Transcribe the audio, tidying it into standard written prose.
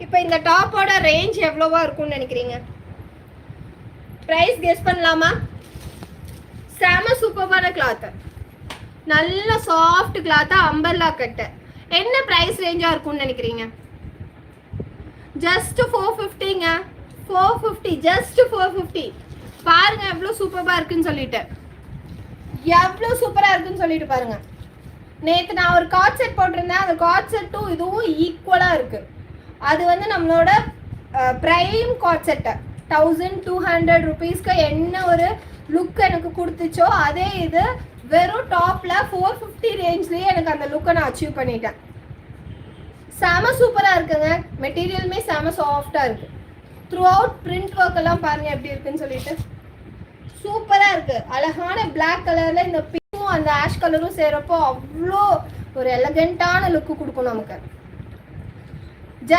இப்போ இந்த டாப்போட ரேஞ்ச் எவ்வளோவா இருக்கும்னு நினைக்கிறீங்க? ப்ரைஸ் கெஸ் பண்ணலாமா? செம சூப்பரான கிளாத்து, நல்ல சாஃப்ட் கிளாத்தா, அம்பர்லா கட்டு. என்ன ப்ரைஸ் ரேஞ்சாக இருக்கும்னு நினைக்கிறீங்க? ஜஸ்ட் 450ங்க. 450, ஜஸ்ட் 450. பாருங்க எவ்வளோ சூப்பராக இருக்குன்னு சொல்லிட்டு, எவ்வளோ சூப்பராக இருக்குன்னு சொல்லிட்டு பாருங்க. நேற்று நான் ஒரு கார்ட் செட் போட்டிருந்தேன், அந்த கார்ட் செட்டும் இதுவும் ஈக்குவலாக இருக்கு. அது வந்து நம்மளோட ப்ரைம் கார்ட் செட்டை 1200 rupeesக்கு என்ன ஒரு லுக் எனக்கு கொடுத்துச்சோ அதே இது வெறும் டாப்ல 450 ரேஞ்ச்லயே எனக்கு அந்த லுக்கை நான் அச்சீவ் பண்ணிட்டேன். செம சூப்பரா இருக்குங்க, மெட்டீரியலுமே செம சாஃப்டா இருக்கு. த்ரூ அவுட் பிரிண்ட் ஒர்க் எல்லாம் பாருங்க எப்படி இருக்குன்னு சொல்லிட்டு சூப்பரா இருக்கு. அழகான பிளாக் கலர்ல இந்த பிங்கும் அந்த ஆஷ் கலரும் சேரப்போ அவ்வளோ ஒரு எலகண்டான லுக்கு கொடுக்கும் நமக்கு.